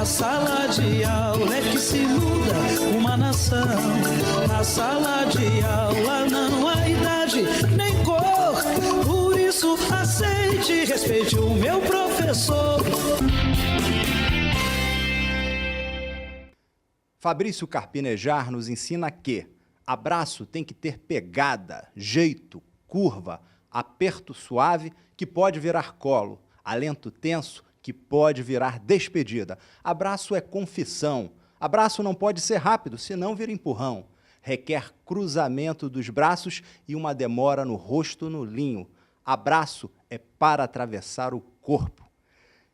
sala de aula é que se muda uma nação. Na sala de aula não há idade nem cor. Por isso aceite e respeite o meu professor. Fabrício Carpinejar nos ensina que abraço tem que ter pegada, jeito, curva, aperto suave que pode virar colo, alento tenso que pode virar despedida. Abraço é confissão. Abraço não pode ser rápido, senão vira empurrão. Requer cruzamento dos braços e uma demora no rosto no linho. Abraço é para atravessar o corpo.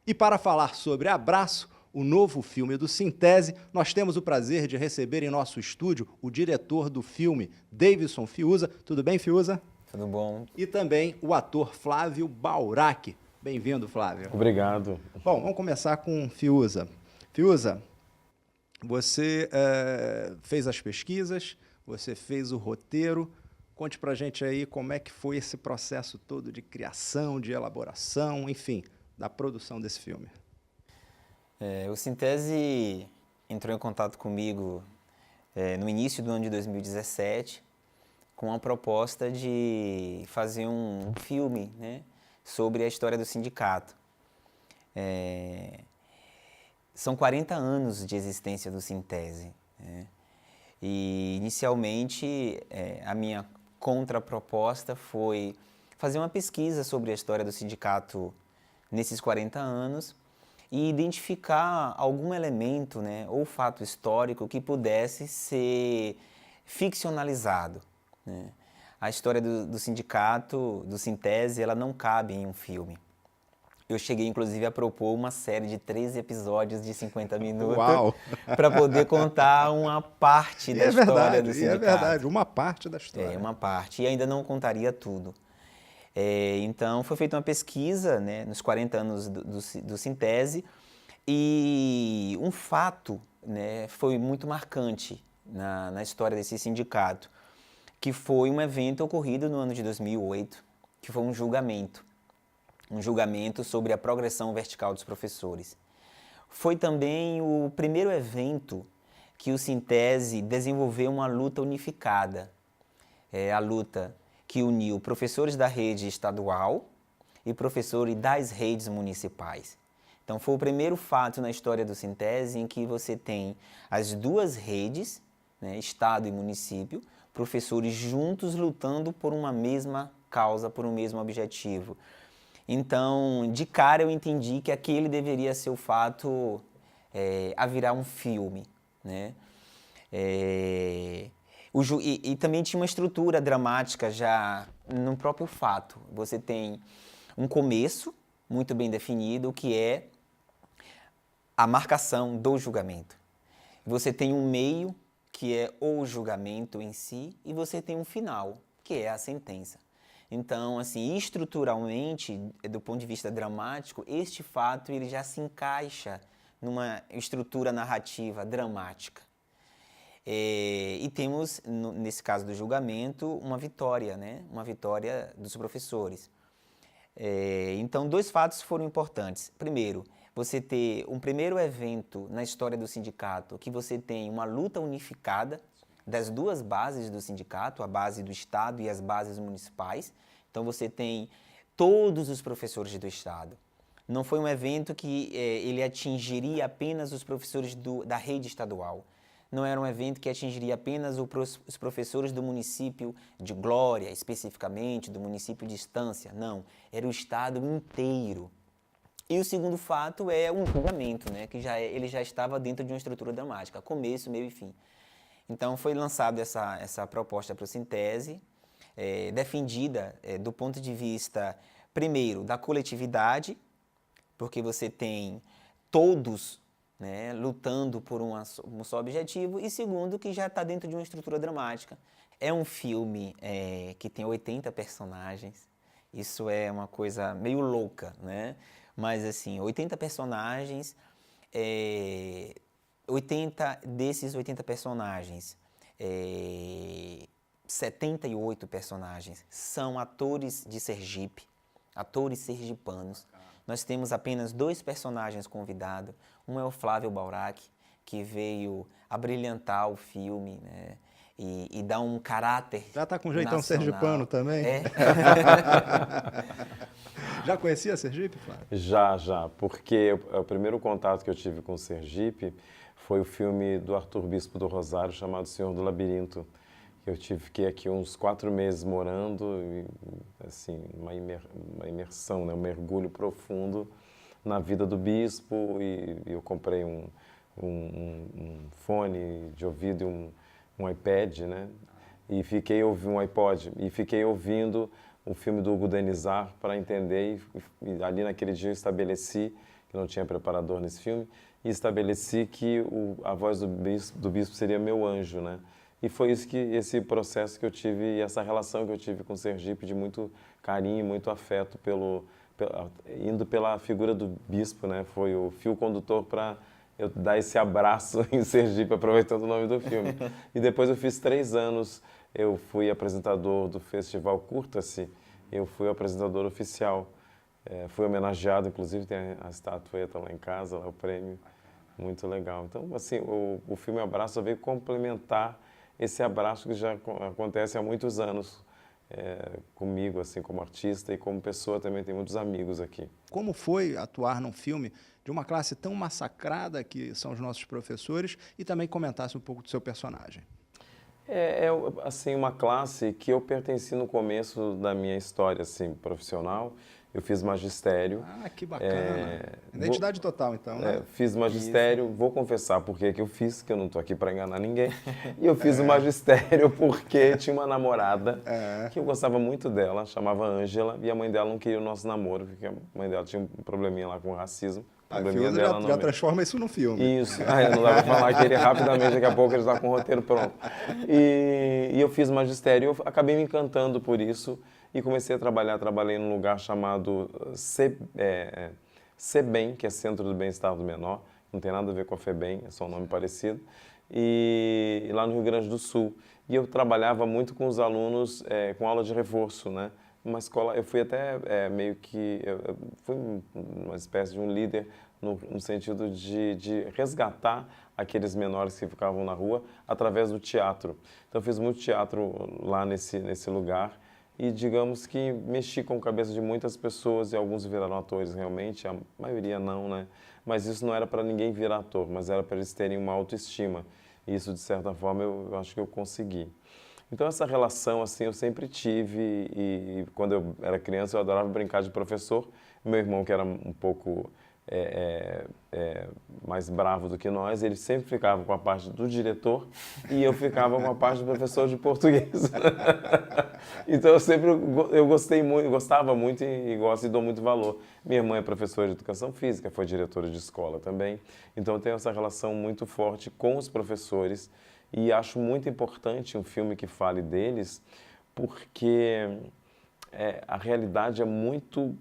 E para falar sobre abraço, o novo filme do Sintese, nós temos o prazer de receber em nosso estúdio o diretor do filme, Davidson Fiuza. Tudo bem, Fiuza? Tudo bom. E também o ator Flávio Baurac. Bem-vindo, Flávio. Obrigado. Bom, vamos começar com Fiuza. Fiuza, você fez as pesquisas, você fez o roteiro. Conte pra gente aí como é que foi esse processo todo de criação, de elaboração, enfim, da produção desse filme. O Sintese entrou em contato comigo no início do ano de 2017 com a proposta de fazer um filme, né, sobre a história do sindicato. São 40 anos de existência do Sintese, né? E, inicialmente, a minha contraproposta foi fazer uma pesquisa sobre a história do sindicato nesses 40 anos e identificar algum elemento, né, ou fato histórico que pudesse ser ficcionalizado, né? A história do sindicato, do Sintese, ela não cabe em um filme. Eu cheguei, inclusive, a propor uma série de 13 episódios de 50 minutos para poder contar uma parte da história do sindicato. É verdade, uma parte da história. Uma parte, e ainda não contaria tudo. Então, foi feita uma pesquisa, né, nos 40 anos do Sintese, e um fato, né, foi muito marcante na história desse sindicato, que foi um evento ocorrido no ano de 2008, que foi um julgamento sobre a progressão vertical dos professores. Foi também o primeiro evento que o Sintese desenvolveu uma luta unificada, a luta que uniu professores da rede estadual e professores das redes municipais. Então, foi o primeiro fato na história do Sintese em que você tem as duas redes, né, Estado e município, professores juntos lutando por uma mesma causa, por um mesmo objetivo. Então, de cara eu entendi que aquele deveria ser o fato a virar um filme, né? E também tinha uma estrutura dramática já no próprio fato. Você tem um começo muito bem definido, que é a marcação do julgamento. Você tem um meio, que é o julgamento em si, e você tem um final, que é a sentença. Então, assim, estruturalmente, do ponto de vista dramático, este fato ele já se encaixa numa estrutura narrativa dramática. E temos, nesse caso do julgamento, uma vitória, né? Uma vitória dos professores. Então, dois fatos foram importantes. Primeiro, você ter um primeiro evento na história do sindicato, que você tem uma luta unificada das duas bases do sindicato, a base do Estado e as bases municipais. Então, você tem todos os professores do Estado. Não foi um evento que ele atingiria apenas os professores da rede estadual. Não era um evento que atingiria apenas os professores do município de Glória, especificamente, do município de Estância. Não, era o Estado inteiro. E o segundo fato é o julgamento, né, que ele já estava dentro de uma estrutura dramática, começo, meio e fim. Então, foi lançada essa proposta para o Sintese, defendida do ponto de vista, primeiro, da coletividade, porque você tem todos, né, lutando por um só objetivo, e segundo, que já está dentro de uma estrutura dramática. É um filme que tem 80 personagens, isso é uma coisa meio louca, né? Mas, assim, 80 personagens, desses 80 personagens, 78 personagens são atores de Sergipe, atores sergipanos, nós temos apenas 2 personagens convidados. Um é o Flávio Baurac, que veio abrilhantar o filme, né? E dar um caráter Já tá com jeitão nacional. sergipano também? É. Já conhecia Sergipe, Flávio? Já, porque o primeiro contato que eu tive com Sergipe foi o filme do Arthur Bispo do Rosário, chamado Senhor do Labirinto. Fiquei aqui uns 4 meses morando, e, assim, uma imersão, né? Um mergulho profundo na vida do bispo, e eu comprei um fone de ouvido e um iPad, né? E fiquei ouvindo um iPod, e fiquei ouvindo o filme do Hugo Denizar para entender, e ali naquele dia eu estabeleci, que não tinha preparador nesse filme, e estabeleci que a voz do bispo seria meu anjo, né? E foi esse processo que eu tive, e essa relação que eu tive com Sergipe, de muito carinho, muito afeto, indo pela figura do bispo, né? Foi o fio condutor para eu dar esse abraço em Sergipe, aproveitando o nome do filme. E depois eu fiz 3 anos, eu fui apresentador do Festival Curta-se, eu fui apresentador oficial. Fui homenageado, inclusive tem a estatueta lá em casa, lá o prêmio, muito legal. Então, assim, o filme Abraço veio complementar esse abraço que já acontece há muitos anos comigo, assim, como artista, e como pessoa também, tem muitos amigos aqui. Como foi atuar num filme de uma classe tão massacrada que são os nossos professores, e também comentasse um pouco do seu personagem? Assim, uma classe que eu pertenci no começo da minha história, assim, profissional. Eu fiz magistério. Ah, que bacana. Identidade total, então, né? Fiz magistério, vou confessar por que eu fiz, que eu não estou aqui para enganar ninguém. E eu fiz o magistério porque tinha uma namorada que eu gostava muito dela, chamava Ângela, e a mãe dela não queria o nosso namoro, porque a mãe dela tinha um probleminha lá com o racismo. Já transforma isso no filme. Isso. Não dá para falar que ele rapidamente, daqui a pouco ele está com o roteiro pronto. E eu fiz magistério, eu acabei me encantando por isso e comecei a trabalhei num lugar chamado CEBEM, que é Centro do Bem-Estar do Menor, não tem nada a ver com a FEBEM, é só um nome parecido, e lá no Rio Grande do Sul. E eu trabalhava muito com os alunos com aula de reforço, né? Uma escola, eu fui até eu fui uma espécie de um líder no sentido de resgatar aqueles menores que ficavam na rua através do teatro. Então eu fiz muito teatro lá nesse lugar e, digamos que, mexi com a cabeça de muitas pessoas, e alguns viraram atores realmente, a maioria não, né? Mas isso não era para ninguém virar ator, mas era para eles terem uma autoestima. E isso, de certa forma, eu acho que eu consegui. Então, essa relação, assim, eu sempre tive, e quando eu era criança eu adorava brincar de professor. Meu irmão, que era um pouco mais bravo do que nós, ele sempre ficava com a parte do diretor e eu ficava com a parte do professor de português. Então, eu gostava muito e gosto e dou muito valor. Minha irmã é professora de educação física, foi diretora de escola também. Então, eu tenho essa relação muito forte com os professores. E acho muito importante um filme que fale deles, porque a realidade é muito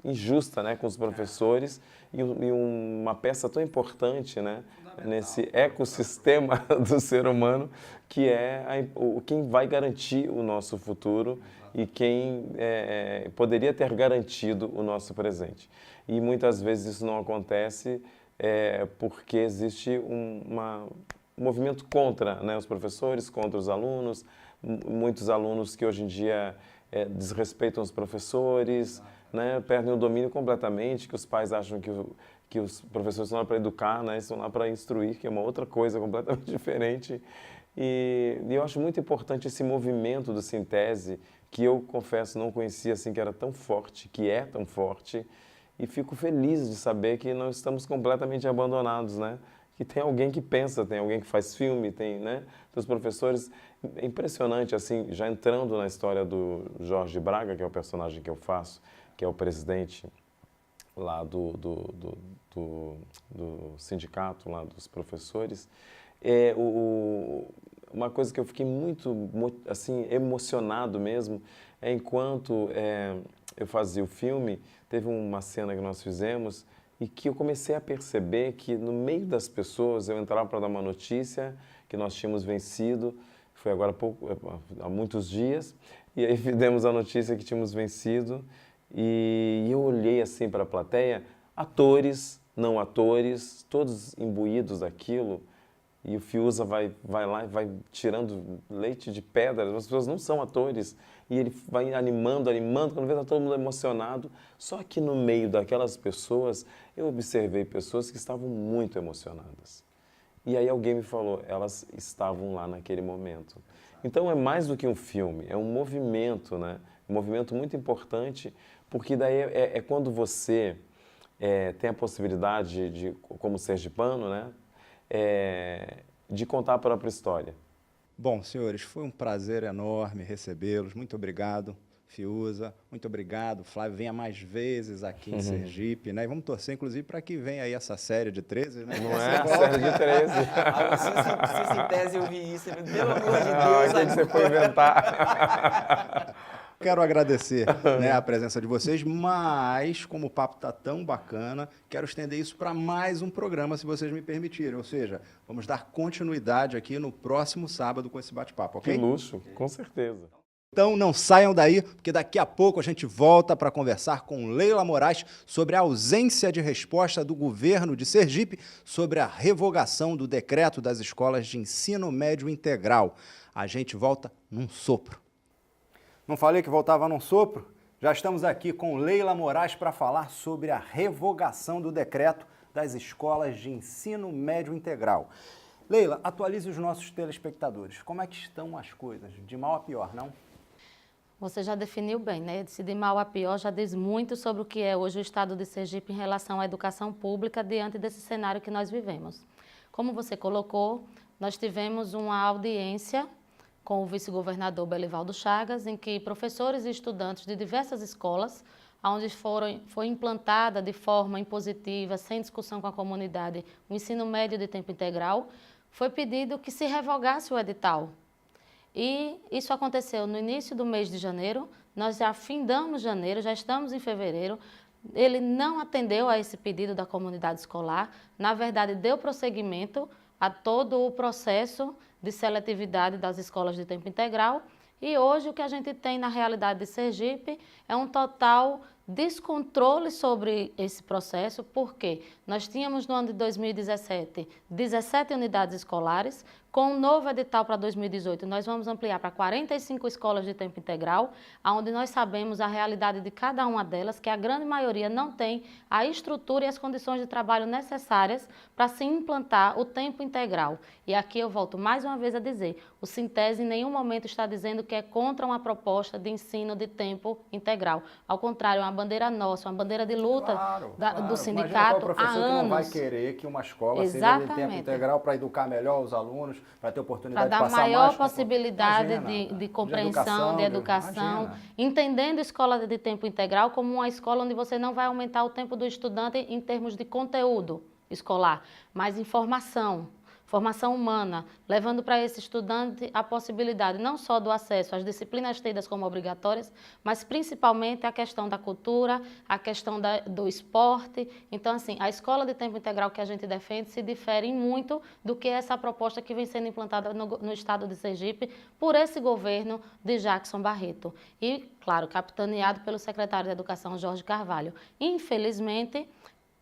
injusta, né, com os professores, e uma peça tão importante, né, nesse ecossistema do ser humano, que é quem vai garantir o nosso futuro e quem poderia ter garantido o nosso presente. E muitas vezes isso não acontece porque existe um movimento contra, né, os professores, contra os alunos, muitos alunos que hoje em dia desrespeitam os professores, né, perdem o domínio completamente, que os pais acham que os professores estão lá para educar, né, estão lá para instruir, que é uma outra coisa completamente diferente. E eu acho muito importante esse movimento do Sintese, que eu, confesso, não conhecia assim, que era tão forte, que é tão forte, e fico feliz de saber que não estamos completamente abandonados, né? Que tem alguém que pensa, tem alguém que faz filme, tem, né? Os professores, é impressionante, assim, já entrando na história do Jorge Braga, que é o personagem que eu faço, que é o presidente lá do sindicato lá dos professores, uma coisa que eu fiquei muito, assim, emocionado mesmo, enquanto eu fazia o filme, teve uma cena que nós fizemos e que eu comecei a perceber que no meio das pessoas eu entrava para dar uma notícia que nós tínhamos vencido, foi agora há muitos dias, e aí demos a notícia que tínhamos vencido E eu olhei assim para a plateia, atores, não atores, todos imbuídos daquilo. E o Fiuza vai lá e vai tirando leite de pedra. As pessoas não são atores. E ele vai animando, quando vê tá todo mundo emocionado. Só que no meio daquelas pessoas, eu observei pessoas que estavam muito emocionadas. E aí alguém me falou, elas estavam lá naquele momento. Então é mais do que um filme, é um movimento, né? Um movimento muito importante, porque daí é quando você tem a possibilidade de, como sergipano, né? De contar a própria história. Bom, senhores, foi um prazer enorme recebê-los. Muito obrigado, Fiuza. Muito obrigado, Flávio. Venha mais vezes aqui em Sergipe, né? E vamos torcer, inclusive, para que venha aí essa série de 13, né? Não é? A série de 13. Se em tese eu vi isso, pelo amor de Ah, Deus. o que você foi inventar? Quero agradecer, né, a presença de vocês, mas como o papo está tão bacana, quero estender isso para mais um programa, se vocês me permitirem. Ou seja, vamos dar continuidade aqui no próximo sábado com esse bate-papo, ok? Que luxo, com certeza. Então não saiam daí, porque daqui a pouco a gente volta para conversar com Leila Moraes sobre a ausência de resposta do governo de Sergipe sobre a revogação do decreto das escolas de ensino médio integral. A gente volta num sopro. Não falei que voltava num sopro? Já estamos aqui com Leila Moraes para falar sobre a revogação do decreto das escolas de ensino médio integral. Leila, atualize os nossos telespectadores. Como é que estão as coisas? De mal a pior, não? Você já definiu bem, né? Se de mal a pior, já diz muito sobre o que é hoje o estado de Sergipe em relação à educação pública diante desse cenário que nós vivemos. Como você colocou, nós tivemos uma audiência com o vice-governador Belivaldo Chagas, em que professores e estudantes de diversas escolas, onde foi implantada de forma impositiva, sem discussão com a comunidade, o ensino médio de tempo integral, foi pedido que se revogasse o edital. E isso aconteceu no início do mês de janeiro, nós já findamos janeiro, já estamos em fevereiro. Ele não atendeu a esse pedido da comunidade escolar, na verdade deu prosseguimento a todo o processo de seletividade das escolas de tempo integral. E hoje o que a gente tem na realidade de Sergipe é um total descontrole sobre esse processo, porque nós tínhamos no ano de 2017 17 unidades escolares, com um novo edital para 2018 nós vamos ampliar para 45 escolas de tempo integral, onde nós sabemos a realidade de cada uma delas, que a grande maioria não tem a estrutura e as condições de trabalho necessárias para se implantar o tempo integral. E aqui eu volto mais uma vez a dizer, o Sintese em nenhum momento está dizendo que é contra uma proposta de ensino de tempo integral. Ao contrário, é uma bandeira nossa, uma bandeira de luta do sindicato qual professor há anos. que não vai querer que uma escola seja de tempo integral para educar melhor os alunos, para ter oportunidade de passar passar mais... Para dar maior possibilidade de compreensão, de educação, entendendo a escola de tempo integral como uma escola onde você não vai aumentar o tempo do estudante em termos de conteúdo escolar, mas em formação humana, levando para esse estudante a possibilidade não só do acesso às disciplinas tidas como obrigatórias, mas principalmente a questão da cultura, a questão do esporte. Então, assim, a escola de tempo integral que a gente defende se difere muito do que essa proposta que vem sendo implantada no estado de Sergipe por esse governo de Jackson Barreto. E, claro, capitaneado pelo secretário de Educação, Jorge Carvalho. Infelizmente,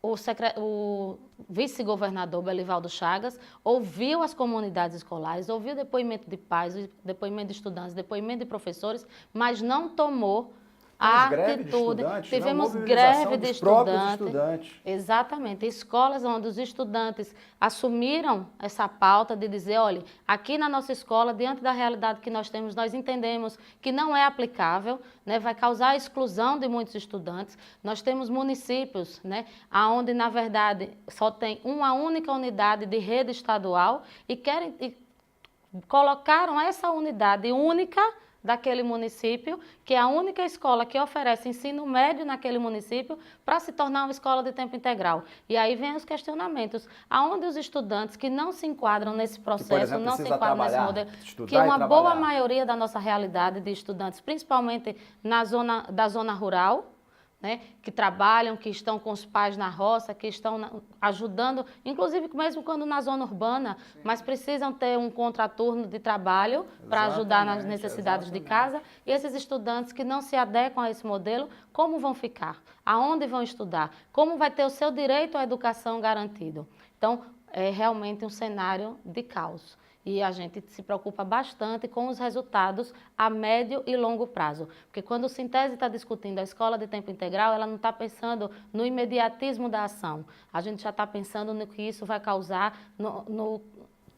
o vice-governador Belivaldo Chagas ouviu as comunidades escolares, ouviu depoimento de pais, depoimento de estudantes, depoimento de professores, mas não tomou a atitude. Tivemos greve de estudantes. Exatamente. Escolas onde os estudantes assumiram essa pauta de dizer, olha, aqui na nossa escola, diante da realidade que nós temos, nós entendemos que não é aplicável, né, vai causar a exclusão de muitos estudantes. Nós temos municípios, né, onde, na verdade, só tem uma única unidade de rede estadual e colocaram essa unidade única daquele município, que é a única escola que oferece ensino médio naquele município, para se tornar uma escola de tempo integral. E aí vem os questionamentos. Aonde os estudantes que não se enquadram nesse processo, que, por exemplo, não se enquadram nesse modelo, que uma boa maioria da nossa realidade de estudantes, principalmente da zona rural, né, que trabalham, que estão com os pais na roça, que estão ajudando, inclusive mesmo quando na zona urbana, mas precisam ter um contraturno de trabalho para ajudar nas necessidades de casa. E esses estudantes que não se adequam a esse modelo, como vão ficar? Aonde vão estudar? Como vai ter o seu direito à educação garantido? Então, é realmente um cenário de caos. E a gente se preocupa bastante com os resultados a médio e longo prazo. Porque quando o Sintese está discutindo a escola de tempo integral, ela não está pensando no imediatismo da ação. A gente já está pensando no que isso vai causar, no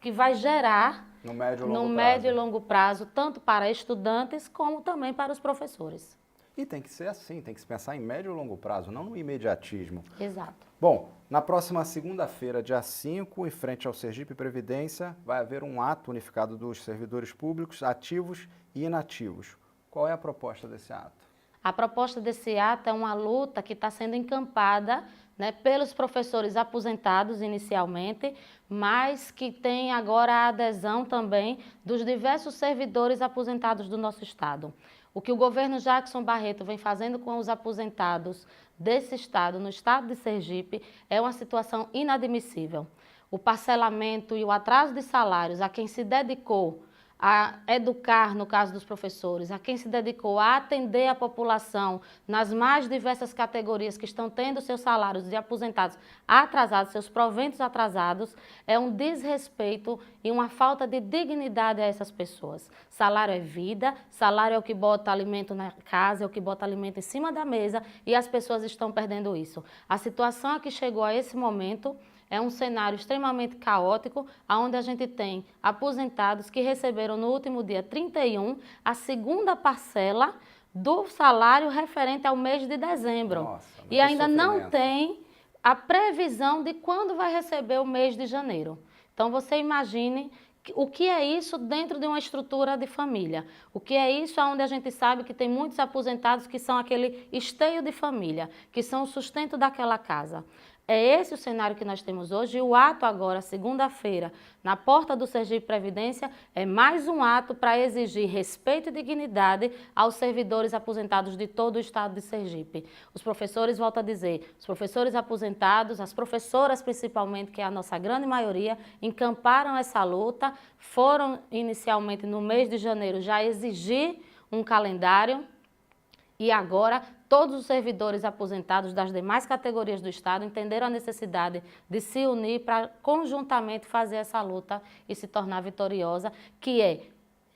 que vai gerar No médio e longo prazo, tanto para estudantes como também para os professores. E tem que ser assim, tem que se pensar em médio e longo prazo, não no imediatismo. Exato. Bom, na próxima segunda-feira, dia 5, em frente ao Sergipe Previdência, vai haver um ato unificado dos servidores públicos ativos e inativos. Qual é a proposta desse ato? A proposta desse ato é uma luta que está sendo encampada, né, pelos professores aposentados inicialmente, mas que tem agora a adesão também dos diversos servidores aposentados do nosso estado. O que o governo Jackson Barreto vem fazendo com os aposentados desse estado, no estado de Sergipe, é uma situação inadmissível. O parcelamento e o atraso de salários a quem se dedicou a educar, no caso dos professores, a quem se dedicou a atender a população nas mais diversas categorias que estão tendo seus salários de aposentados atrasados, seus proventos atrasados, é um desrespeito e uma falta de dignidade a essas pessoas. Salário é vida, salário é o que bota alimento na casa, é o que bota alimento em cima da mesa e as pessoas estão perdendo isso. A situação a que chegou a esse momento é um cenário extremamente caótico, onde a gente tem aposentados que receberam no último dia 31 a segunda parcela do salário referente ao mês de dezembro. Nossa, e ainda não tem a previsão de quando vai receber o mês de janeiro. Então você imagine o que é isso dentro de uma estrutura de família. O que é isso onde a gente sabe que tem muitos aposentados que são aquele esteio de família, que são o sustento daquela casa. É esse o cenário que nós temos hoje e o ato agora, segunda-feira, na porta do Sergipe Previdência, é mais um ato para exigir respeito e dignidade aos servidores aposentados de todo o estado de Sergipe. Os professores, volto a dizer, os professores aposentados, as professoras principalmente, que é a nossa grande maioria, encamparam essa luta, foram inicialmente no mês de janeiro já exigir um calendário e agora todos os servidores aposentados das demais categorias do Estado entenderam a necessidade de se unir para conjuntamente fazer essa luta e se tornar vitoriosa, que é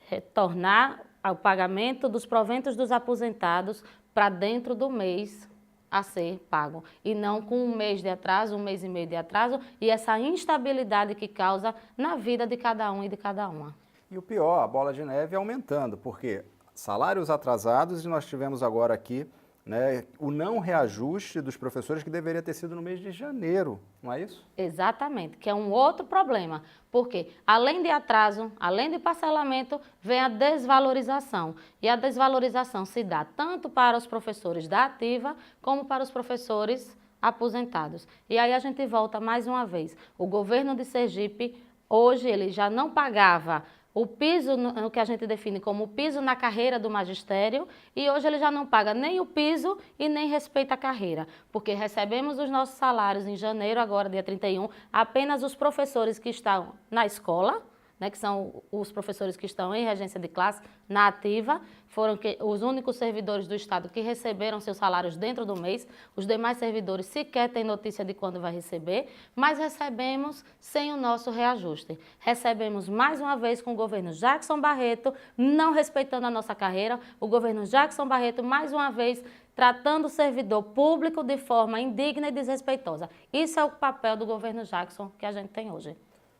retornar ao pagamento dos proventos dos aposentados para dentro do mês a ser pago. E não com um mês de atraso, um mês e meio de atraso e essa instabilidade que causa na vida de cada um e de cada uma. E o pior, a bola de neve aumentando, porque salários atrasados e nós tivemos agora aqui, né, o não reajuste dos professores que deveria ter sido no mês de janeiro, não é isso? Exatamente, que é um outro problema, porque além de atraso, além de parcelamento, vem a desvalorização. E a desvalorização se dá tanto para os professores da ativa, como para os professores aposentados. E aí a gente volta mais uma vez. O governo de Sergipe, hoje, ele já não pagava o piso, no que a gente define como o piso na carreira do magistério, e hoje ele já não paga nem o piso e nem respeita a carreira, porque recebemos os nossos salários em janeiro, agora dia 31, apenas os professores que estão na escola, né, que são os professores que estão em regência de classe, na ativa, foram os únicos servidores do Estado que receberam seus salários dentro do mês, os demais servidores sequer têm notícia de quando vai receber, mas recebemos sem o nosso reajuste. Recebemos mais uma vez com o governo Jackson Barreto, não respeitando a nossa carreira, o governo Jackson Barreto mais uma vez tratando o servidor público de forma indigna e desrespeitosa. Isso é o papel do governo Jackson que a gente tem hoje.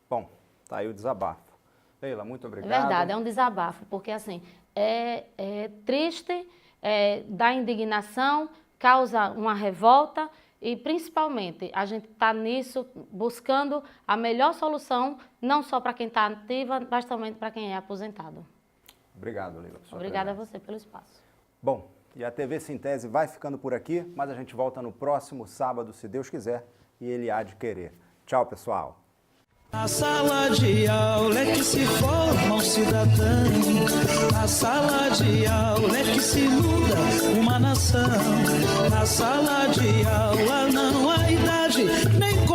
Bom, tá aí o desabafo. Leila, muito obrigado. É verdade, é um desabafo, porque assim, é triste, dá indignação, causa uma revolta e principalmente a gente está nisso buscando a melhor solução, não só para quem está ativa, mas também para quem é aposentado. Obrigado, Leila. Obrigada a você pelo espaço. Bom, e a TV Sintese vai ficando por aqui, mas a gente volta no próximo sábado, se Deus quiser, e Ele há de querer. Tchau, pessoal. Na sala de aula é que se forma um cidadão. Na sala de aula é que se muda uma nação. Na sala de aula não há idade nem